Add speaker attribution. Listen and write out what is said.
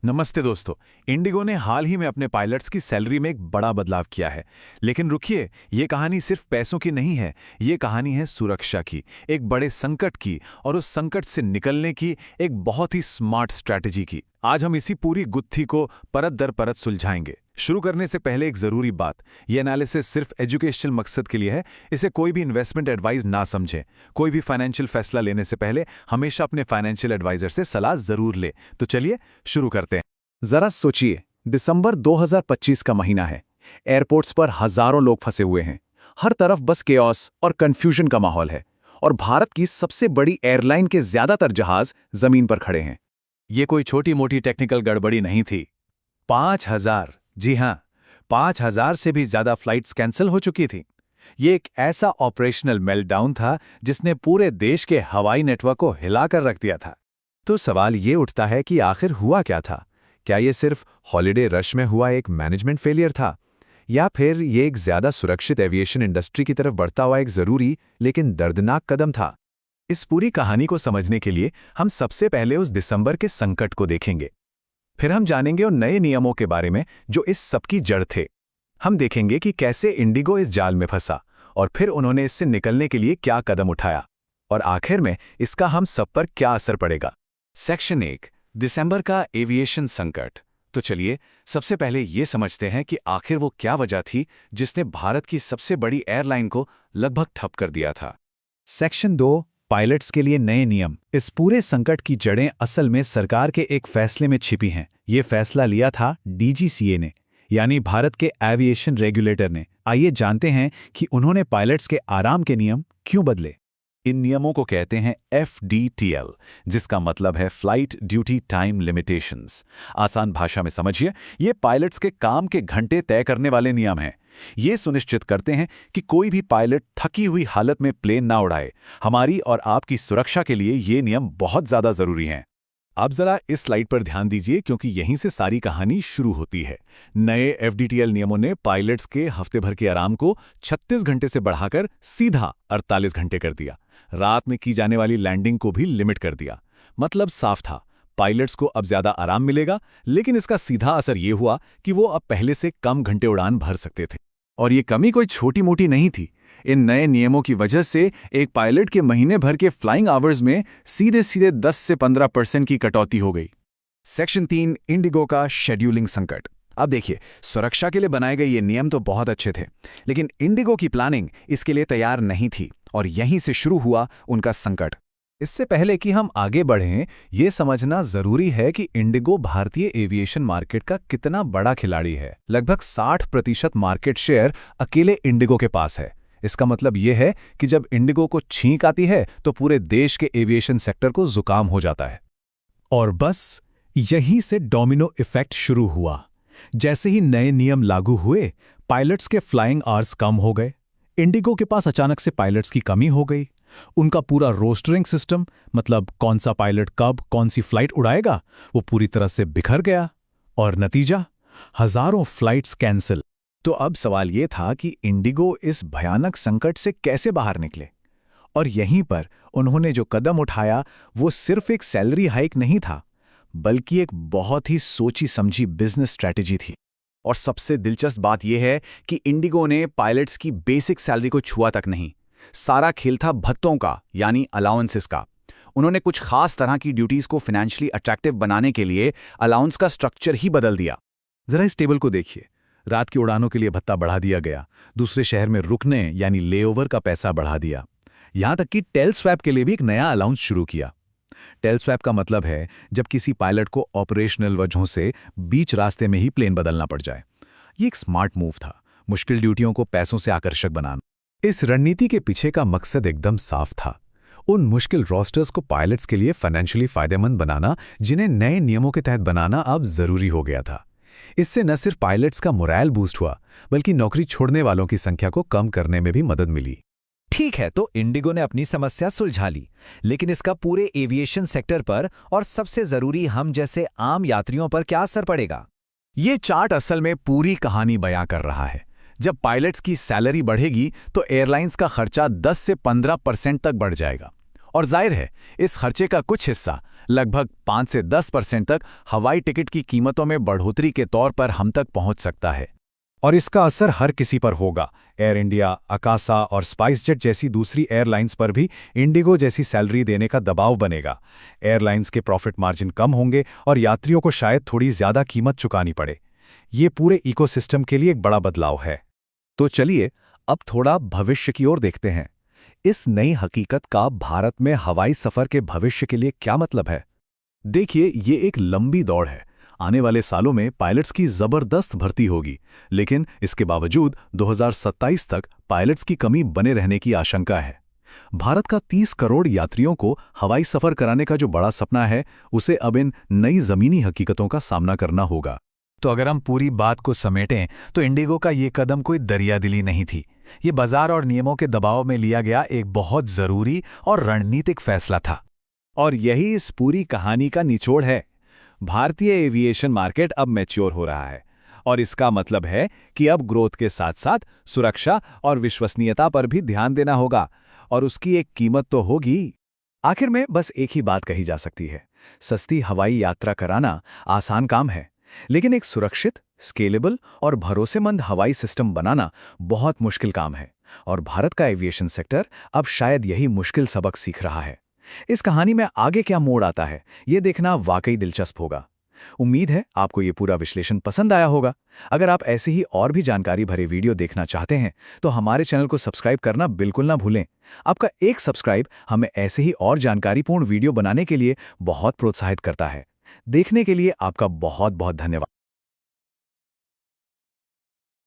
Speaker 1: नमस्ते दोस्तों। इंडिगो ने हाल ही में अपने पायलट्स की सैलरी में एक बड़ा बदलाव किया है। लेकिन रुकिए, ये कहानी सिर्फ पैसों की नहीं है। ये कहानी है सुरक्षा की, एक बड़े संकट की, और उस संकट से निकलने की एक बहुत ही स्मार्ट स्ट्रैटेजी की। आज हम इसी पूरी गुत्थी को परत दर परत सुलझाएंगे। शुरू करने से पहले एक जरूरी बात, ये एनालिसिस सिर्फ एजुकेशनल मकसद के लिए है। इसे कोई भी इन्वेस्टमेंट एडवाइस ना समझें। कोई भी फाइनेंशियल फैसला लेने से पहले हमेशा अपने फाइनेंशियल एडवाइजर से सलाह जरूर ले। तो चलिए शुरू करते हैं। जरा सोचिए, दिसंबर 2025 का महीना है। एयरपोर्ट्स पर हजारों लोग फंसे हुए हैं। हर तरफ बस केओस और कंफ्यूजन का माहौल है। और भारत की सबसे बड़ी एयरलाइन के ज्यादातर जहाज जमीन पर खड़े हैं। ये कोई छोटी मोटी टेक्निकल गड़बड़ी नहीं थी। 5,000, जी हां, 5,000 से भी ज्यादा फ्लाइट्स कैंसिल हो चुकी थी। ये एक ऐसा ऑपरेशनल मेल्टडाउन था जिसने पूरे देश के हवाई नेटवर्क को हिलाकर रख दिया था। तो सवाल ये उठता है कि आखिर हुआ क्या था? क्या ये सिर्फ हॉलिडे रश में हुआ एक मैनेजमेंट फेलियर था, या फिर ये एक ज्यादा सुरक्षित एविएशन इंडस्ट्री की तरफ बढ़ता हुआ एक जरूरी लेकिन दर्दनाक कदम था? इस पूरी कहानी को समझने के लिए हम सबसे पहले उस दिसंबर के संकट को देखेंगे। फिर हम जानेंगे उन नए नियमों के बारे में जो इस सबकी जड़ थे। हम देखेंगे कि कैसे इंडिगो इस जाल में फंसा और फिर उन्होंने इससे निकलने के लिए क्या कदम उठाया, और आखिर में इसका हम सब पर क्या असर पड़ेगा। सेक्शन 1, दिसंबर का एविएशन संकट। तो चलिए सबसे पहले ये समझते हैं कि आखिर वो क्या वजह थी जिसने भारत की सबसे बड़ी एयरलाइन को लगभग ठप कर दिया था। सेक्शन 2, पायलट्स के लिए नए नियम। इस पूरे संकट की जड़ें असल में सरकार के एक फैसले में छिपी हैं। ये फैसला लिया था डीजीसीए ने, यानी भारत के एविएशन रेगुलेटर ने। आइए जानते हैं कि उन्होंने पायलट्स के आराम के नियम क्यों बदले। इन नियमों को कहते हैं FDTL, जिसका मतलब है फ्लाइट ड्यूटी टाइम लिमिटेशंस। आसान भाषा में समझिए, ये पायलट्स के काम के घंटे तय करने वाले नियम हैं। ये सुनिश्चित करते हैं कि कोई भी पायलट थकी हुई हालत में प्लेन ना उड़ाए। हमारी और आपकी सुरक्षा के लिए ये नियम बहुत ज्यादा जरूरी हैं। आप जरा इस स्लाइड पर ध्यान दीजिए, क्योंकि यहीं से सारी कहानी शुरू होती है। नए FDTL नियमों ने पायलट्स के हफ्ते भर के आराम को 36 घंटे से बढ़ाकर सीधा 48 घंटे कर दिया। रात में की जाने वाली लैंडिंग को भी लिमिट कर दिया। मतलब साफ था, पायलट्स को अब ज्यादा आराम मिलेगा, लेकिन इसका सीधा असर ये हुआ कि वो अब पहले से कम घंटे उड़ान भर सकते थे। और ये कमी कोई छोटी मोटी नहीं थी। इन नए नियमों की वजह से एक पायलट के महीने भर के फ्लाइंग आवर्स में सीधे सीधे 10 से 15% की कटौती हो गई। सेक्शन 3, इंडिगो का शेड्यूलिंग संकट। अब देखिए, सुरक्षा के लिए बनाए गए ये नियम तो बहुत अच्छे थे, लेकिन इंडिगो की प्लानिंग इसके लिए तैयार नहीं थी, और यहीं से शुरू हुआ उनका संकट। इससे पहले कि हम आगे बढ़ें, ये समझना जरूरी है कि इंडिगो भारतीय एविएशन मार्केट का कितना बड़ा खिलाड़ी है। लगभग 60% मार्केट शेयर अकेले इंडिगो के पास है। इसका मतलब यह है कि जब इंडिगो को छींक आती है तो पूरे देश के एविएशन सेक्टर को जुकाम हो जाता है। और बस यहीं से डोमिनो इफेक्ट शुरू हुआ। जैसे ही नए नियम लागू हुए, पायलट्स के फ्लाइंग आवर्स कम हो गए। इंडिगो के पास अचानक से पायलट्स की कमी हो गई। उनका पूरा रोस्टरिंग सिस्टम, मतलब कौन सा पायलट कब कौन सी फ्लाइट उड़ाएगा, वो पूरी तरह से बिखर गया। और नतीजा, हजारों फ्लाइट्स कैंसिल। तो अब सवाल ये था कि इंडिगो इस भयानक संकट से कैसे बाहर निकले। और यहीं पर उन्होंने जो कदम उठाया वो सिर्फ एक सैलरी हाइक नहीं था, बल्कि एक बहुत ही सोची समझी बिजनेस स्ट्रैटेजी थी। और सबसे दिलचस्प बात यह है कि इंडिगो ने पायलट्स की बेसिक सैलरी को छुआ तक नहीं। सारा खेल था भत्तों का, यानी अलाउंसेस का। उन्होंने कुछ खास तरह की ड्यूटीज को फाइनेंशियली अट्रैक्टिव बनाने के लिए अलाउंस का स्ट्रक्चर ही बदल दिया। जरा इस टेबल को देखिए। रात की उड़ानों के लिए भत्ता बढ़ा दिया गया, दूसरे शहर में रुकने यानी लेओवर का पैसा बढ़ा दिया। यहां तक कि टेल स्वैप के लिए भी एक नया अलाउंस शुरू किया। टेल स्वैप का मतलब है जब किसी पायलट को ऑपरेशनल वजहों से बीच रास्ते में ही प्लेन बदलना पड़ जाए। ये एक स्मार्ट मूव था, मुश्किल ड्यूटियों को पैसों से आकर्षक बनाना। इस रणनीति के पीछे का मकसद एकदम साफ था, उन मुश्किल रोस्टर्स को पायलट्स के लिए फाइनेंशियली फायदेमंद बनाना जिन्हें नए नियमों के तहत बनाना अब जरूरी हो गया था। इससे न सिर्फ पायलट्स का मोरल बूस्ट हुआ, बल्कि नौकरी छोड़ने वालों की संख्या को कम करने में भी मदद मिली।
Speaker 2: ठीक है, तो इंडिगो ने अपनी समस्या सुलझा ली, लेकिन इसका पूरे एविएशन सेक्टर पर और सबसे जरूरी हम जैसे आम यात्रियों पर क्या असर पड़ेगा?
Speaker 1: ये चार्ट असल में पूरी कहानी बयां कर रहा है। जब पायलट्स की सैलरी बढ़ेगी तो एयरलाइंस का खर्चा 10 से 15% तक बढ़ जाएगा। और जाहिर है इस खर्चे का कुछ हिस्सा लगभग 5 से 10% तक हवाई टिकट की कीमतों में बढ़ोतरी के तौर पर हम तक पहुंच सकता है।
Speaker 3: और इसका असर हर किसी पर होगा। एयर इंडिया, अकासा और स्पाइसजेट जैसी दूसरी एयरलाइंस पर भी इंडिगो जैसी सैलरी देने का दबाव बनेगा। एयरलाइंस के प्रॉफिट मार्जिन कम होंगे और यात्रियों को शायद थोड़ी ज्यादा कीमत चुकानी पड़े। ये पूरे इकोसिस्टम के लिए एक बड़ा बदलाव है।
Speaker 2: तो चलिए अब थोड़ा भविष्य की ओर देखते हैं। इस नई हकीकत का भारत में हवाई सफर के भविष्य के लिए क्या मतलब है?
Speaker 1: देखिए, ये एक लंबी दौड़ है। आने वाले सालों में पायलट्स की जबरदस्त भर्ती होगी, लेकिन इसके बावजूद 2027 तक पायलट्स की कमी बने रहने की आशंका है। भारत का 30 करोड़ यात्रियों को हवाई सफर कराने का जो बड़ा सपना है, उसे अब इन नई जमीनी हकीकतों का सामना करना होगा।
Speaker 3: तो अगर हम पूरी बात को समेटें तो इंडिगो का ये कदम कोई दरियादिली नहीं थी। ये बाजार और नियमों के दबाव में लिया गया एक बहुत जरूरी और रणनीतिक फैसला था।
Speaker 1: और यही इस पूरी कहानी का निचोड़ है। भारतीय एविएशन मार्केट अब मैच्योर हो रहा है और इसका मतलब है कि अब ग्रोथ के साथ साथ सुरक्षा और विश्वसनीयता पर भी ध्यान देना होगा, और उसकी एक कीमत तो होगी।
Speaker 2: आखिर में बस एक ही बात कही जा सकती है, सस्ती हवाई यात्रा कराना आसान काम है, लेकिन एक सुरक्षित, स्केलेबल और भरोसेमंद हवाई सिस्टम बनाना बहुत मुश्किल काम है। और भारत का एविएशन सेक्टर अब शायद यही मुश्किल सबक सीख रहा है। इस कहानी में आगे क्या मोड़ आता है, ये देखना वाकई दिलचस्प होगा। उम्मीद है आपको ये पूरा विश्लेषण पसंद आया होगा। अगर आप ऐसी ही और भी जानकारी भरे वीडियो देखना चाहते हैं तो हमारे चैनल को सब्सक्राइब करना बिल्कुल ना भूलें। आपका एक सब्सक्राइब हमें ऐसे ही और जानकारीपूर्ण वीडियो बनाने के लिए बहुत प्रोत्साहित करता है। देखने के लिए आपका बहुत बहुत धन्यवाद।